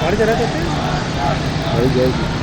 गाड़ी चला सकते हैं। गाड़ी जाएगी।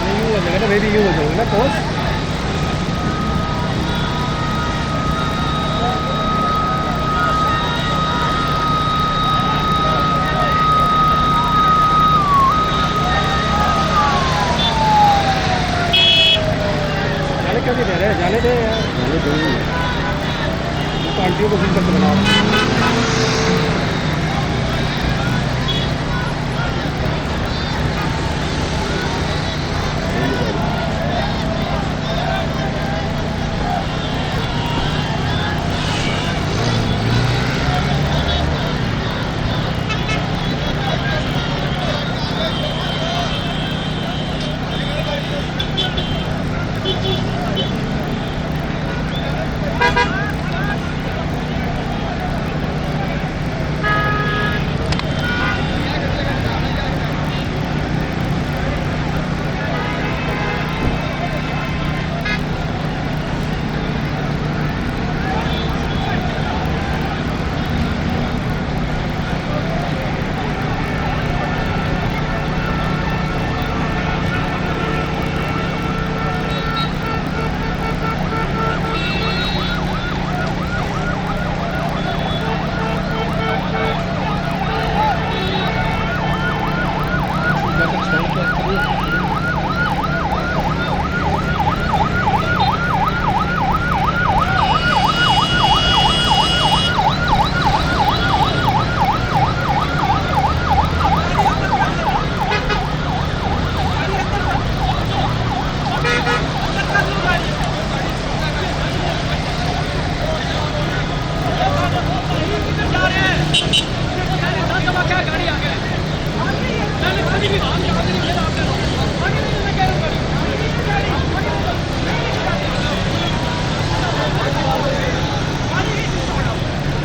नहीं यूँ हो जाएगा ना, मैं भी यूँ हो जाऊँगा ना पहुँच। जाने क्यों नहीं दे रहे, जाने दे यार। जाने देंगे। वो तो आंटियों को फोन करके बनाओ।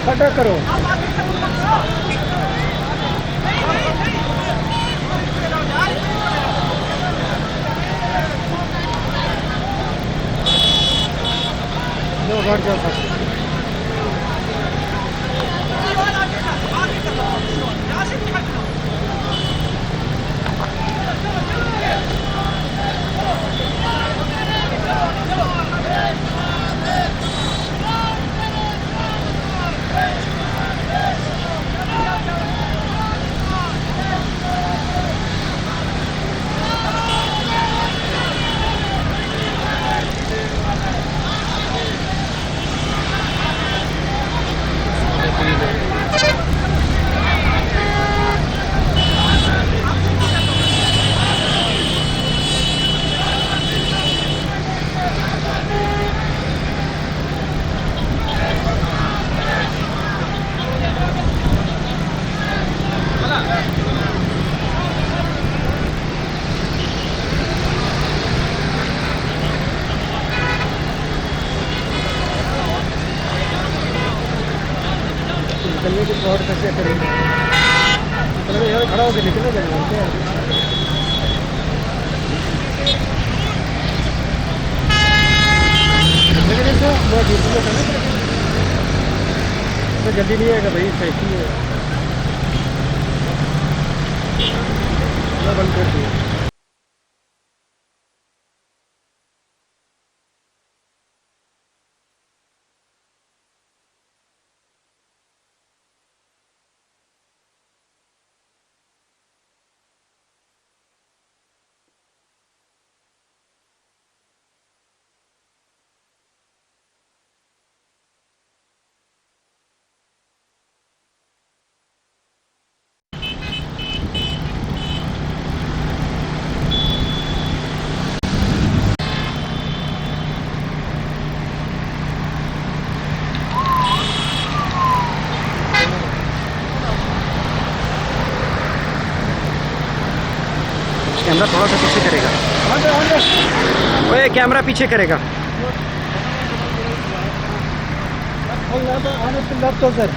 खड़ा करो। दो घर जाओ फर्स्ट। निकलने की फ्रॉड कैसे करेंगे? चलो यार खड़ा होकर निकलो जल्दी से। लेकिन इनको बहुत ड्यूटी में करना, तो जल्दी नहीं आएगा भाई, सेफ्टी है। बंद कर दिया। कैमरा थोड़ा सा पीछे करेगा। ओए कैमरा पीछे करेगा। तो सर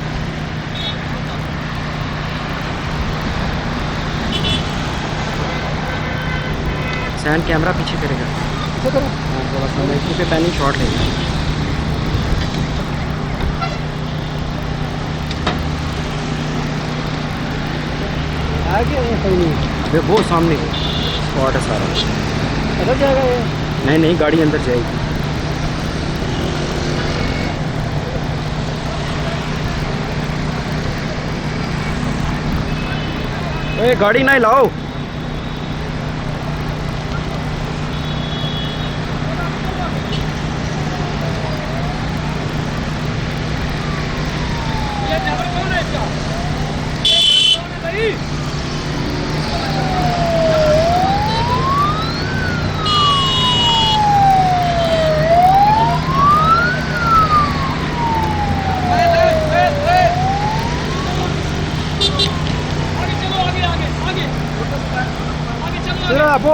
सैन कैमरा पीछे करेगा। हाँ थोड़ा सा मैं इसी पे पैनिंग शॉट लेगा। आगे सही नहीं अबे वो सामने स्पॉट है सारा। पता जाएगा ये। नहीं नहीं गाड़ी अंदर जाएगी। ओए गाड़ी ना हिलाओ। चलो आपो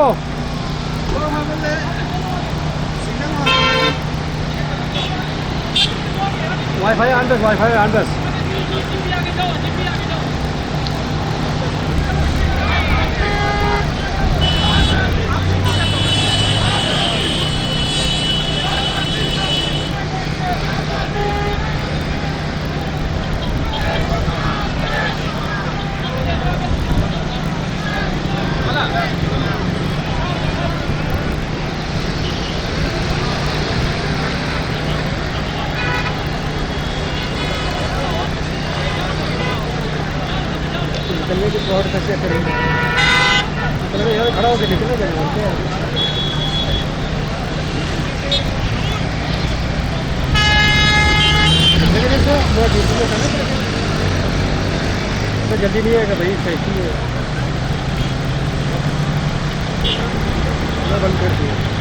वाईफाई ऑन बस, वाईफाई ऑन बस। निकलने की प्लॉट कैसे करेंगे? चलो यार खड़ा होकर निकलने देना और क्या लेकिन इसको मैं दूसरी में करना पड़ेगा। तो जल्दी नहीं आएगा भाई, कैसी है मैं बंद कर दिया।